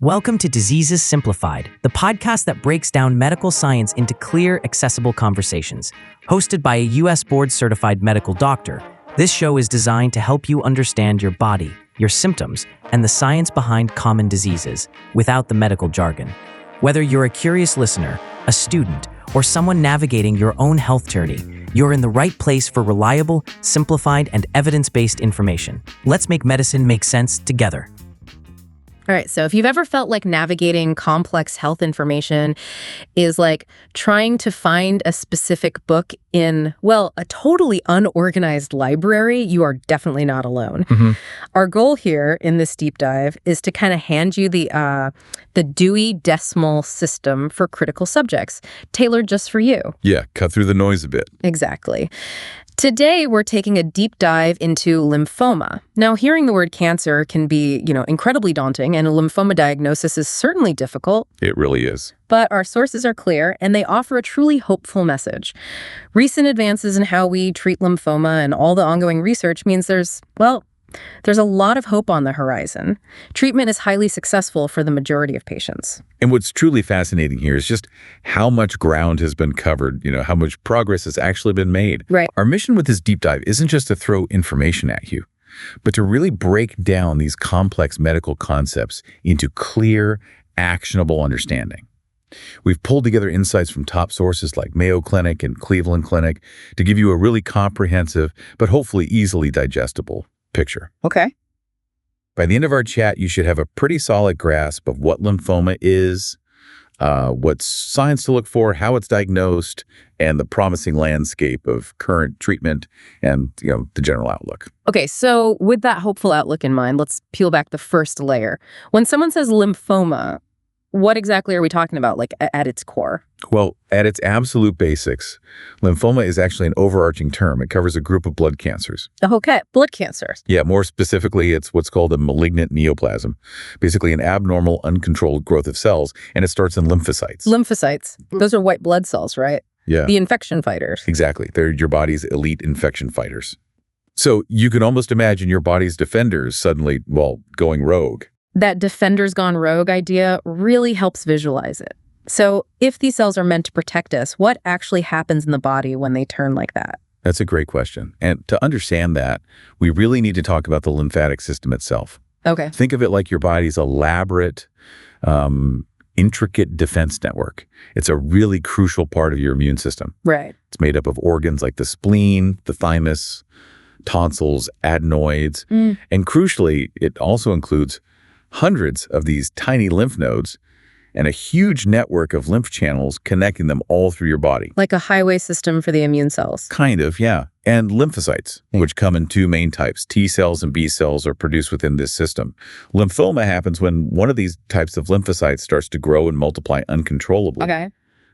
Welcome to Diseases Simplified, the podcast that breaks down medical science into clear, accessible conversations. Hosted by a U.S. board-certified medical doctor, this show is designed to help you understand your body, your symptoms, and the science behind common diseases without the medical jargon. Whether you're a curious listener, a student, or someone navigating your own health journey, you're in the right place for reliable, simplified, and evidence-based information. Let's make medicine make sense together. All right, so if you've ever felt like navigating complex health information is like trying to find a specific book in, well, a totally unorganized library, you are definitely not alone. Our goal here in this deep dive is to kind of hand you the Dewey Decimal System for critical subjects, tailored just for you. Yeah, cut through the noise a bit. Exactly. Today, we're taking a deep dive into lymphoma. Now, hearing the word cancer can be, incredibly daunting, and a lymphoma diagnosis is certainly difficult. It really is. But our sources are clear, and they offer a truly hopeful message. Recent advances in how we treat lymphoma and all the ongoing research means there's a lot of hope on the horizon. Treatment is highly successful for the majority of patients. And what's truly fascinating here is just how much ground has been covered, how much progress has actually been made. Right. Our mission with this deep dive isn't just to throw information at you, but to really break down these complex medical concepts into clear, actionable understanding. We've pulled together insights from top sources like Mayo Clinic and Cleveland Clinic to give you a really comprehensive, but hopefully easily digestible picture. Okay. By the end of our chat, you should have a pretty solid grasp of what lymphoma is, what signs to look for, how it's diagnosed, and the promising landscape of current treatment and, the general outlook. Okay, so with that hopeful outlook in mind, let's peel back the first layer. When someone says lymphoma, what exactly are we talking about, like at its core? Well, at its absolute basics, lymphoma is actually an overarching term. It covers a group of blood cancers. Okay, blood cancers. Yeah, more specifically, it's what's called a malignant neoplasm, basically an abnormal, uncontrolled growth of cells, and it starts in lymphocytes. Lymphocytes. Those are white blood cells, right? Yeah. The infection fighters. Exactly. They're your body's elite infection fighters. So you can almost imagine your body's defenders suddenly, going rogue. That defenders gone rogue idea really helps visualize it. So if these cells are meant to protect us, what actually happens in the body when they turn like that? That's a great question. And to understand that, we really need to talk about the lymphatic system itself. Okay. Think of it like your body's elaborate, intricate defense network. It's a really crucial part of your immune system. Right. It's made up of organs like the spleen, the thymus, tonsils, adenoids, and crucially, it also includes hundreds of these tiny lymph nodes and a huge network of lymph channels connecting them all through your body. Like a highway system for the immune cells. Kind of, yeah. And lymphocytes, which come in two main types. T cells and B cells are produced within this system. Lymphoma happens when one of these types of lymphocytes starts to grow and multiply uncontrollably. Okay.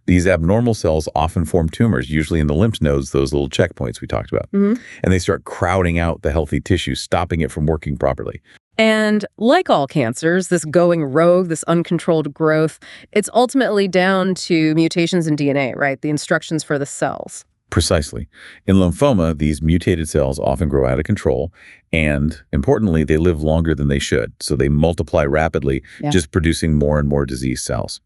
These abnormal cells often form tumors, usually in the lymph nodes, those little checkpoints we talked about. And they start crowding out the healthy tissue, stopping it from working properly. And like all cancers, this going rogue, this uncontrolled growth, it's ultimately down to mutations in DNA, right? The instructions for the cells. Precisely. In lymphoma, these mutated cells often grow out of control, and importantly, they live longer than they should. So they multiply rapidly, just producing more and more disease cells.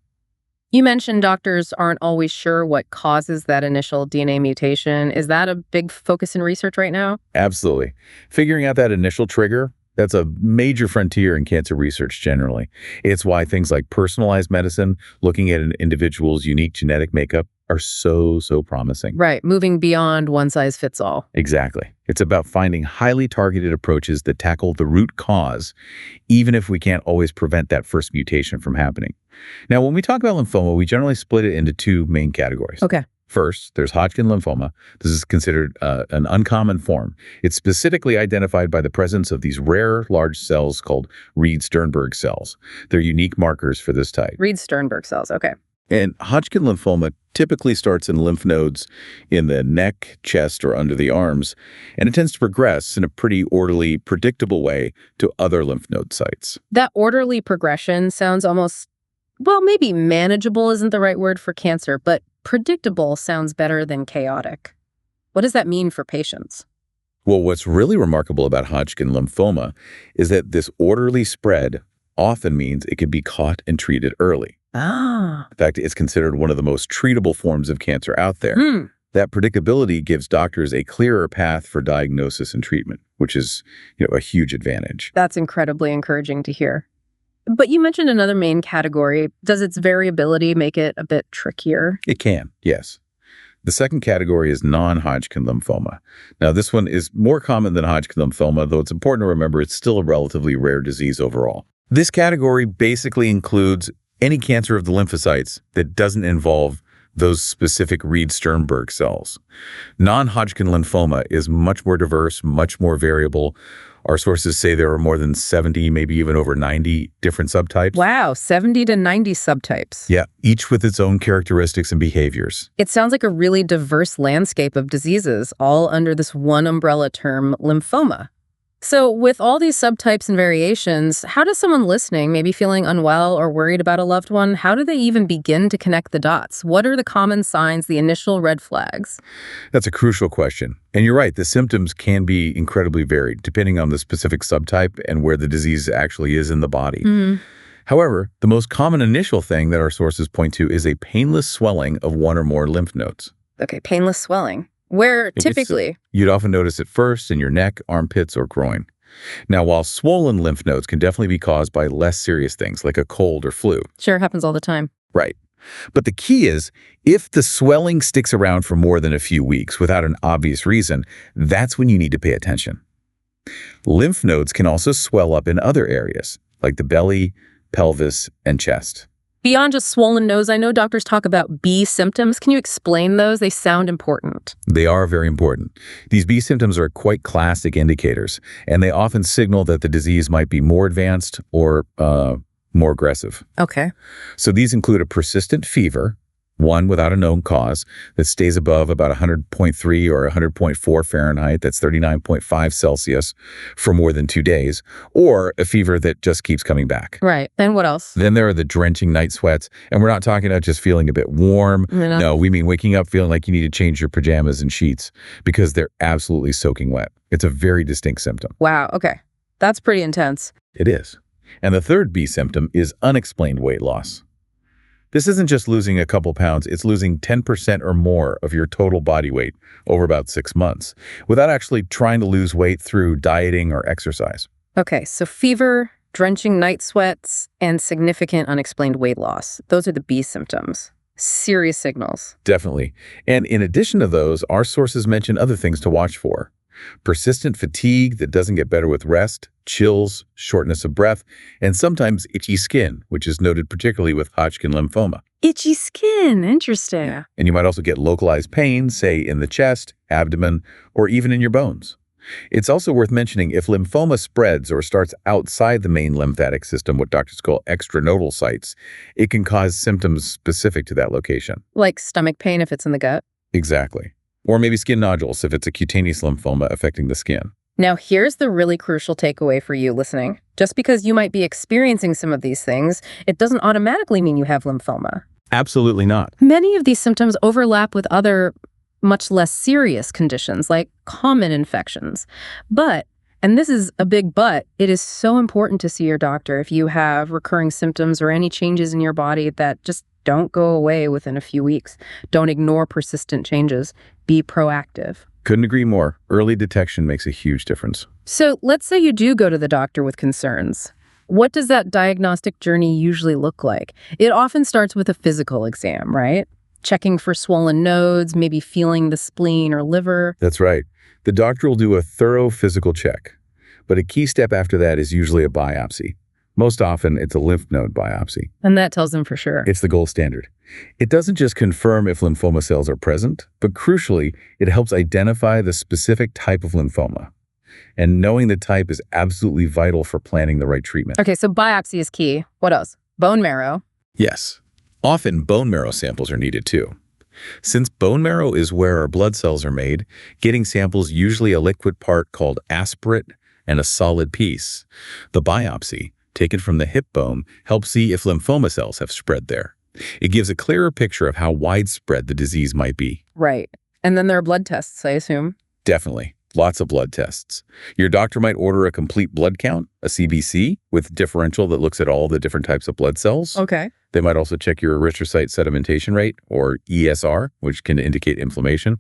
You mentioned doctors aren't always sure what causes that initial DNA mutation. Is that a big focus in research right now? Absolutely. Figuring out that initial trigger, that's a major frontier in cancer research generally. It's why things like personalized medicine, looking at an individual's unique genetic makeup, are so promising. Right, moving beyond one size fits all. Exactly. It's about finding highly targeted approaches that tackle the root cause, even if we can't always prevent that first mutation from happening. Now, when we talk about lymphoma, we generally split it into two main categories. Okay. First, there's Hodgkin lymphoma. This is considered an uncommon form. It's specifically identified by the presence of these rare large cells called Reed-Sternberg cells. They're unique markers for this type. Reed-Sternberg cells, okay. And Hodgkin lymphoma typically starts in lymph nodes in the neck, chest, or under the arms, and it tends to progress in a pretty orderly, predictable way to other lymph node sites. That orderly progression sounds almost, maybe manageable isn't the right word for cancer, but predictable sounds better than chaotic. What does that mean for patients? Well, what's really remarkable about Hodgkin lymphoma is that this orderly spread often means it can be caught and treated early. Ah. In fact, it's considered one of the most treatable forms of cancer out there. That predictability gives doctors a clearer path for diagnosis and treatment, which is, a huge advantage. That's incredibly encouraging to hear. But you mentioned another main category. Does its variability make it a bit trickier? It can, yes. The second category is non-Hodgkin lymphoma. Now, this one is more common than Hodgkin lymphoma, though it's important to remember it's still a relatively rare disease overall. This category basically includes any cancer of the lymphocytes that doesn't involve those specific Reed-Sternberg cells. Non-Hodgkin lymphoma is much more diverse, much more variable. Our sources say there are more than 70, maybe even over 90 different subtypes. Wow, 70 to 90 subtypes. Yeah, each with its own characteristics and behaviors. It sounds like a really diverse landscape of diseases, all under this one umbrella term, lymphoma. So with all these subtypes and variations, how does someone listening, maybe feeling unwell or worried about a loved one, how do they even begin to connect the dots? What are the common signs, the initial red flags? That's a crucial question. And you're right, the symptoms can be incredibly varied, depending on the specific subtype and where the disease actually is in the body. However, the most common initial thing that our sources point to is a painless swelling of one or more lymph nodes. Okay, painless swelling. Where typically? You'd often notice it first in your neck, armpits, or groin. Now, while swollen lymph nodes can definitely be caused by less serious things like a cold or flu. Sure, happens all the time. Right. But the key is, if the swelling sticks around for more than a few weeks without an obvious reason, that's when you need to pay attention. Lymph nodes can also swell up in other areas, like the belly, pelvis, and chest. Beyond just swollen nose, I know doctors talk about B symptoms. Can you explain those? They sound important. They are very important. These B symptoms are quite classic indicators, and they often signal that the disease might be more advanced or more aggressive. Okay. So these include a persistent fever, one without a known cause, that stays above about 100.3 or 100.4 Fahrenheit, that's 39.5 Celsius, for more than 2 days, or a fever that just keeps coming back. Right. Then what else? Then there are the drenching night sweats, and we're not talking about just feeling a bit warm. No, we mean waking up feeling like you need to change your pajamas and sheets because they're absolutely soaking wet. It's a very distinct symptom. Wow. Okay. That's pretty intense. It is. And the third B symptom is unexplained weight loss. This isn't just losing a couple pounds, it's losing 10% or more of your total body weight over about 6 months without actually trying to lose weight through dieting or exercise. Okay, so fever, drenching night sweats, and significant unexplained weight loss. Those are the B symptoms. Serious signals. Definitely. And in addition to those, our sources mention other things to watch for. Persistent fatigue that doesn't get better with rest, chills, shortness of breath, and sometimes itchy skin, which is noted particularly with Hodgkin lymphoma. Itchy skin. Interesting. Yeah. And you might also get localized pain, say in the chest, abdomen, or even in your bones. It's also worth mentioning if lymphoma spreads or starts outside the main lymphatic system, what doctors call extranodal sites, it can cause symptoms specific to that location. Like stomach pain if it's in the gut? Exactly. Or maybe skin nodules if it's a cutaneous lymphoma affecting the skin. Now, here's the really crucial takeaway for you listening. Just because you might be experiencing some of these things, it doesn't automatically mean you have lymphoma. Absolutely not. Many of these symptoms overlap with other much less serious conditions like common infections. But, and this is a big but, it is so important to see your doctor if you have recurring symptoms or any changes in your body that just don't go away within a few weeks. Don't ignore persistent changes. Be proactive. Couldn't agree more. Early detection makes a huge difference. So let's say you do go to the doctor with concerns. What does that diagnostic journey usually look like? It often starts with a physical exam, right? Checking for swollen nodes, maybe feeling the spleen or liver. That's right. The doctor will do a thorough physical check. But a key step after that is usually a biopsy. Most often, it's a lymph node biopsy. And that tells them for sure. It's the gold standard. It doesn't just confirm if lymphoma cells are present, but crucially, it helps identify the specific type of lymphoma. And knowing the type is absolutely vital for planning the right treatment. Okay, so biopsy is key. What else? Bone marrow. Yes. Often, bone marrow samples are needed too. Since bone marrow is where our blood cells are made, getting samples usually a liquid part called aspirate and a solid piece. The biopsy, taken from the hip bone, helps see if lymphoma cells have spread there. It gives a clearer picture of how widespread the disease might be. Right. And then there are blood tests, I assume. Definitely. Lots of blood tests. Your doctor might order a complete blood count, a CBC, with differential that looks at all the different types of blood cells. Okay. They might also check your erythrocyte sedimentation rate, or ESR, which can indicate inflammation.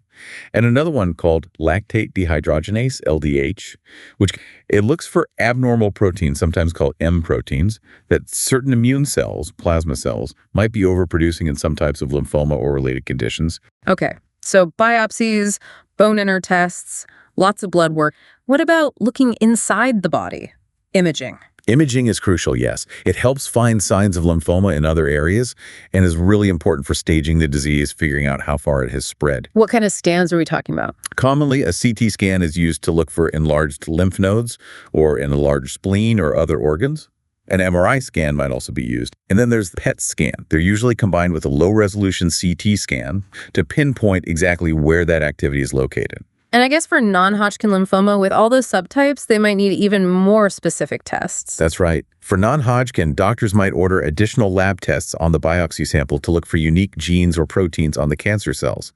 And another one called lactate dehydrogenase, LDH, which it looks for abnormal proteins, sometimes called M proteins, that certain immune cells, plasma cells, might be overproducing in some types of lymphoma or related conditions. Okay. So biopsies, bone inner tests, lots of blood work. What about looking inside the body? Imaging. Imaging is crucial, yes. It helps find signs of lymphoma in other areas and is really important for staging the disease, figuring out how far it has spread. What kind of scans are we talking about? Commonly, a CT scan is used to look for enlarged lymph nodes or an enlarged spleen or other organs. An MRI scan might also be used. And then there's the PET scan. They're usually combined with a low-resolution CT scan to pinpoint exactly where that activity is located. And I guess for non-Hodgkin lymphoma, with all those subtypes, they might need even more specific tests. That's right. For non-Hodgkin, doctors might order additional lab tests on the biopsy sample to look for unique genes or proteins on the cancer cells.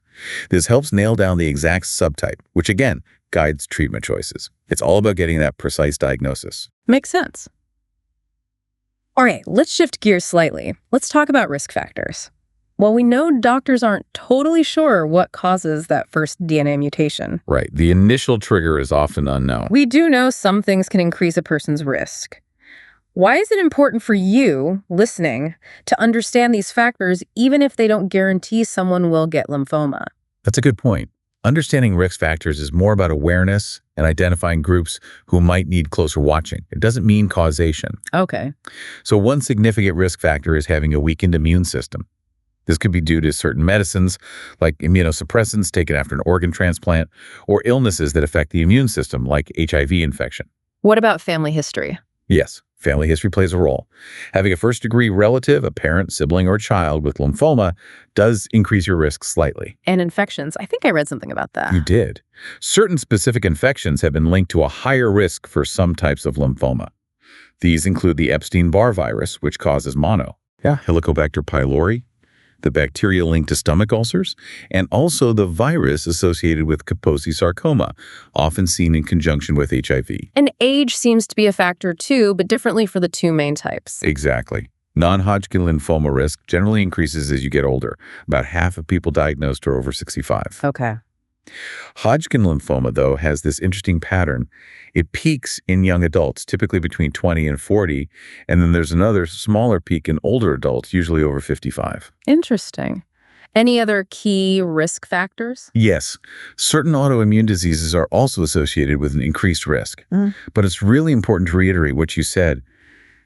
This helps nail down the exact subtype, which again, guides treatment choices. It's all about getting that precise diagnosis. Makes sense. All right, let's shift gears slightly. Let's talk about risk factors. Well, we know doctors aren't totally sure what causes that first DNA mutation. Right. The initial trigger is often unknown. We do know some things can increase a person's risk. Why is it important for you, listening, to understand these factors even if they don't guarantee someone will get lymphoma? That's a good point. Understanding risk factors is more about awareness and identifying groups who might need closer watching. It doesn't mean causation. Okay. So one significant risk factor is having a weakened immune system. This could be due to certain medicines, like immunosuppressants taken after an organ transplant, or illnesses that affect the immune system, like HIV infection. What about family history? Yes, family history plays a role. Having a first-degree relative, a parent, sibling, or child with lymphoma does increase your risk slightly. And infections. I think I read something about that. You did. Certain specific infections have been linked to a higher risk for some types of lymphoma. These include the Epstein-Barr virus, which causes mono, Helicobacter pylori, the bacteria linked to stomach ulcers, and also the virus associated with Kaposi sarcoma, often seen in conjunction with HIV. And age seems to be a factor too, but differently for the two main types. Exactly. Non-Hodgkin lymphoma risk generally increases as you get older. About half of people diagnosed are over 65. Okay. Hodgkin lymphoma, though, has this interesting pattern. It peaks in young adults, typically between 20 and 40, and then there's another smaller peak in older adults, usually over 55. Interesting. Any other key risk factors? Yes, certain autoimmune diseases are also associated with an increased risk. But it's really important to reiterate what you said.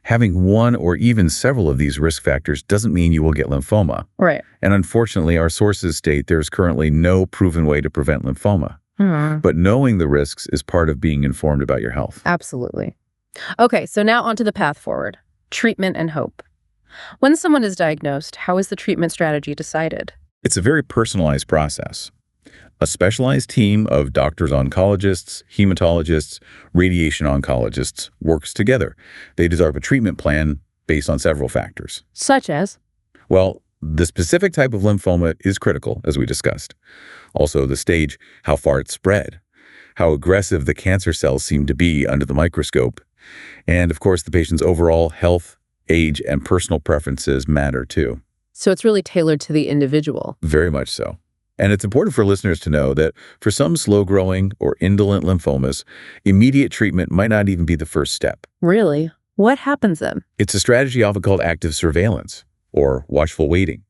Having one or even several of these risk factors doesn't mean you will get lymphoma. Right. And unfortunately, our sources state there's currently no proven way to prevent lymphoma. But knowing the risks is part of being informed about your health. Absolutely. Okay, so now onto the path forward. Treatment and hope. When someone is diagnosed, how is the treatment strategy decided? It's a very personalized process. A specialized team of doctors, oncologists, hematologists, radiation oncologists works together. They develop a treatment plan based on several factors. Such as? Well, the specific type of lymphoma is critical, as we discussed. Also, the stage, how far it's spread, how aggressive the cancer cells seem to be under the microscope, and, of course, the patient's overall health, age, and personal preferences matter too. So it's really tailored to the individual. Very much so. And it's important for listeners to know that for some slow-growing or indolent lymphomas, immediate treatment might not even be the first step. Really? What happens then? It's a strategy often called active surveillance or watchful waiting.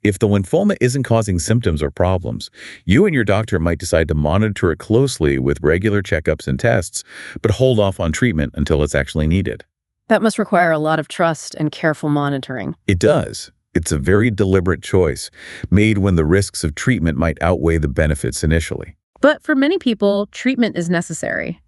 If the lymphoma isn't causing symptoms or problems, you and your doctor might decide to monitor it closely with regular checkups and tests, but hold off on treatment until it's actually needed. That must require a lot of trust and careful monitoring. It does. It's a very deliberate choice, made when the risks of treatment might outweigh the benefits initially. But for many people, treatment is necessary.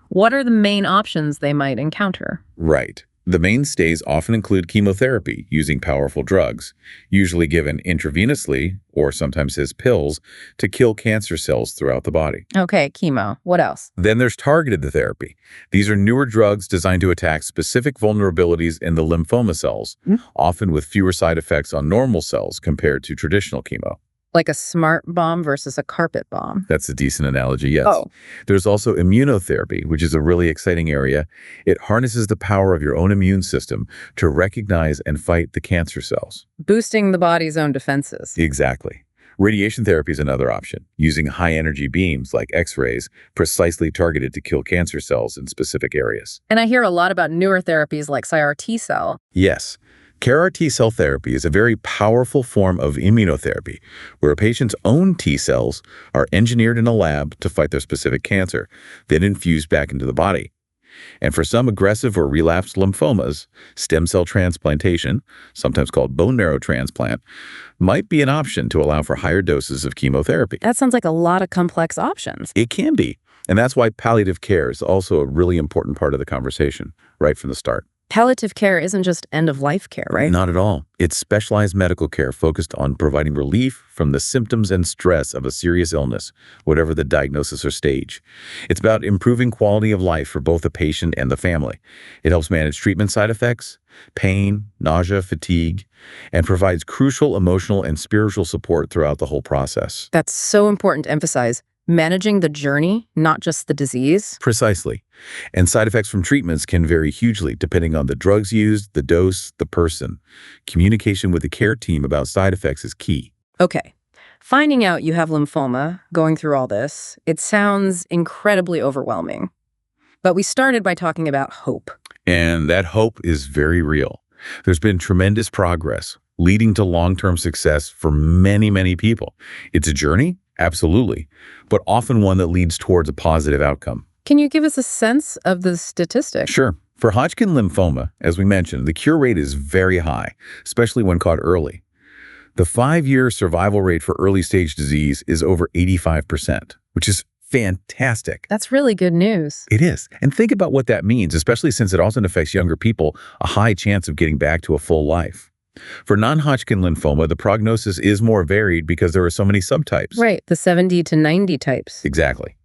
What are the main options they might encounter? Right. The mainstays often include chemotherapy using powerful drugs, usually given intravenously or sometimes as pills, to kill cancer cells throughout the body. Okay, chemo. What else? Then there's targeted therapy. These are newer drugs designed to attack specific vulnerabilities in the lymphoma cells, often with fewer side effects on normal cells compared to traditional chemo. Like a smart bomb versus a carpet bomb. That's a decent analogy, yes. Oh. There's also immunotherapy, which is a really exciting area. It harnesses the power of your own immune system to recognize and fight the cancer cells. Boosting the body's own defenses. Exactly. Radiation therapy is another option, using high-energy beams like X-rays precisely targeted to kill cancer cells in specific areas. And I hear a lot about newer therapies like CAR-T cell. Yes. CAR-T cell therapy is a very powerful form of immunotherapy, where a patient's own T cells are engineered in a lab to fight their specific cancer, then infused back into the body. And for some aggressive or relapsed lymphomas, stem cell transplantation, sometimes called bone marrow transplant, might be an option to allow for higher doses of chemotherapy. That sounds like a lot of complex options. It can be. And that's why palliative care is also a really important part of the conversation, right from the start. Palliative care isn't just end-of-life care, right? Not at all. It's specialized medical care focused on providing relief from the symptoms and stress of a serious illness, whatever the diagnosis or stage. It's about improving quality of life for both the patient and the family. It helps manage treatment side effects, pain, nausea, fatigue, and provides crucial emotional and spiritual support throughout the whole process. That's so important to emphasize. Managing the journey, not just the disease. Precisely. And side effects from treatments can vary hugely depending on the drugs used, the dose, the person. Communication with the care team about side effects is key. Okay. Finding out you have lymphoma, going through all this, it sounds incredibly overwhelming. But we started by talking about hope. And that hope is very real. There's been tremendous progress, leading to long-term success for many, many people. It's a journey, absolutely, but often one that leads towards a positive outcome. Can you give us a sense of the statistics? Sure. For Hodgkin lymphoma, as we mentioned, the cure rate is very high, especially when caught early. The 5-year survival rate for early-stage disease is over 85%, which is fantastic. That's really good news. It is. And think about what that means, especially since it often affects younger people, a high chance of getting back to a full life. For non-Hodgkin lymphoma, the prognosis is more varied because there are so many subtypes. Right, the 70 to 90 types. Exactly.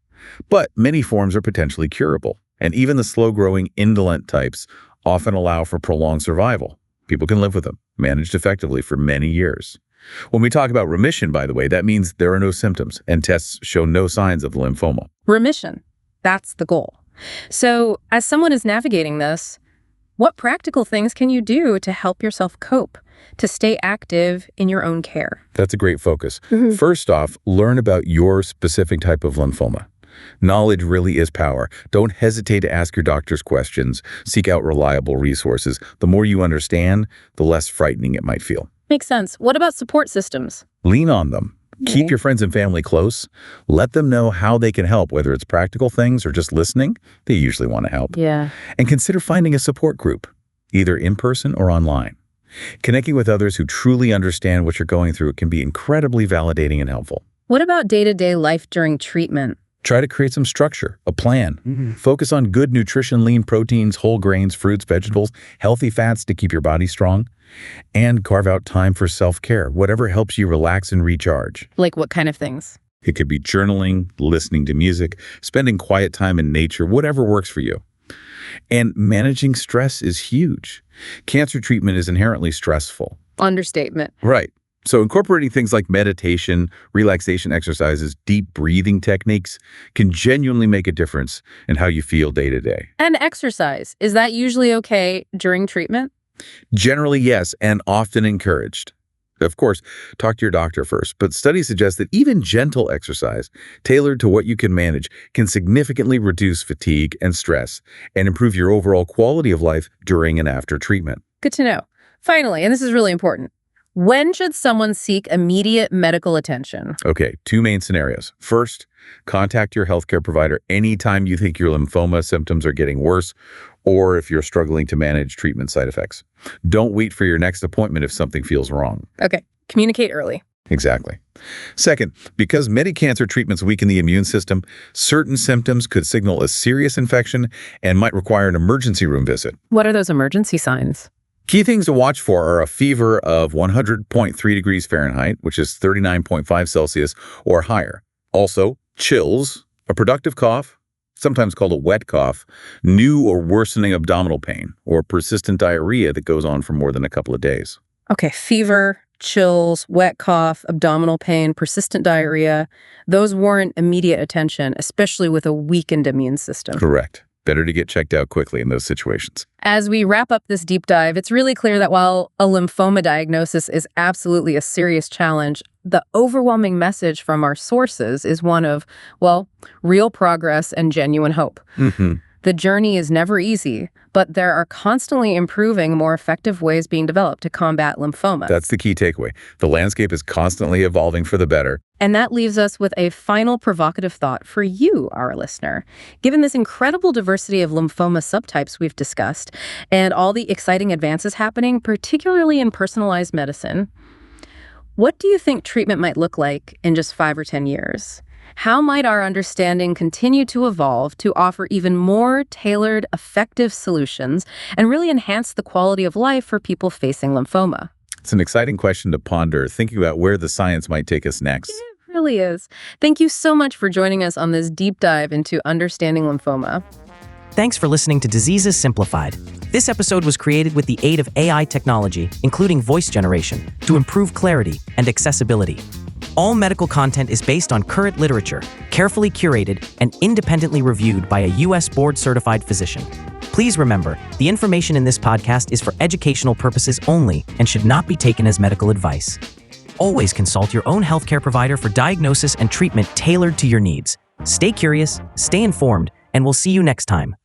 But many forms are potentially curable, and even the slow-growing indolent types often allow for prolonged survival. People can live with them, managed effectively for many years. When we talk about remission, by the way, that means there are no symptoms, and tests show no signs of lymphoma. Remission. That's the goal. So, as someone is navigating this, what practical things can you do to help yourself cope, to stay active in your own care? That's a great focus. Mhm. First off, learn about your specific type of lymphoma. Knowledge really is power. Don't hesitate to ask your doctors questions. Seek out reliable resources. The more you understand, the less frightening it might feel. Makes sense. What about support systems? Lean on them. Keep Okay. your friends and family close. Let them know how they can help, whether it's practical things or just listening. They usually want to help. Yeah. And consider finding a support group, either in person or online. Connecting with others who truly understand what you're going through can be incredibly validating and helpful. What about day-to-day life during treatment? Try to create some structure, a plan. Focus on good nutrition, lean proteins, whole grains, fruits, vegetables, healthy fats to keep your body strong, and carve out time for self-care, whatever helps you relax and recharge. Like what kind of things? It could be journaling, listening to music, spending quiet time in nature, whatever works for you. And managing stress is huge. Cancer treatment is inherently stressful. Understatement. Right. So incorporating things like meditation, relaxation exercises, deep breathing techniques can genuinely make a difference in how you feel day to day. And exercise. Is that usually okay during treatment? Generally, yes, and often encouraged. Of course, talk to your doctor first, but studies suggest that even gentle exercise, tailored to what you can manage, can significantly reduce fatigue and stress and improve your overall quality of life during and after treatment. Good to know. Finally, and this is really important, when should someone seek immediate medical attention? Okay, 2 main scenarios. First, contact your healthcare provider anytime you think your lymphoma symptoms are getting worse or if you're struggling to manage treatment side effects. Don't wait for your next appointment if something feels wrong. Okay, communicate early. Exactly. Second, because many cancer treatments weaken the immune system, certain symptoms could signal a serious infection and might require an emergency room visit. What are those emergency signs? Key things to watch for are a fever of 100.3 degrees Fahrenheit, which is 39.5 Celsius or higher. Also, chills, a productive cough, sometimes called a wet cough, new or worsening abdominal pain, or persistent diarrhea that goes on for more than a couple of days. Okay, fever, chills, wet cough, abdominal pain, persistent diarrhea, those warrant immediate attention, especially with a weakened immune system. Correct. Better to get checked out quickly in those situations. As we wrap up this deep dive, it's really clear that while a lymphoma diagnosis is absolutely a serious challenge, the overwhelming message from our sources is one of, well, real progress and genuine hope. The journey is never easy, but there are constantly improving, more effective ways being developed to combat lymphoma. That's the key takeaway. The landscape is constantly evolving for the better. And that leaves us with a final provocative thought for you, our listener. Given this incredible diversity of lymphoma subtypes we've discussed, and all the exciting advances happening, particularly in personalized medicine, what do you think treatment might look like in just 5 or 10 years? How might our understanding continue to evolve to offer even more tailored, effective solutions and really enhance the quality of life for people facing lymphoma? It's an exciting question to ponder, thinking about where the science might take us next. It really is. Thank you so much for joining us on this deep dive into understanding lymphoma. Thanks for listening to Diseases Simplified. This episode was created with the aid of AI technology, including voice generation, to improve clarity and accessibility. All medical content is based on current literature, carefully curated and independently reviewed by a U.S. board-certified physician. Please remember, the information in this podcast is for educational purposes only and should not be taken as medical advice. Always consult your own healthcare provider for diagnosis and treatment tailored to your needs. Stay curious, stay informed, and we'll see you next time.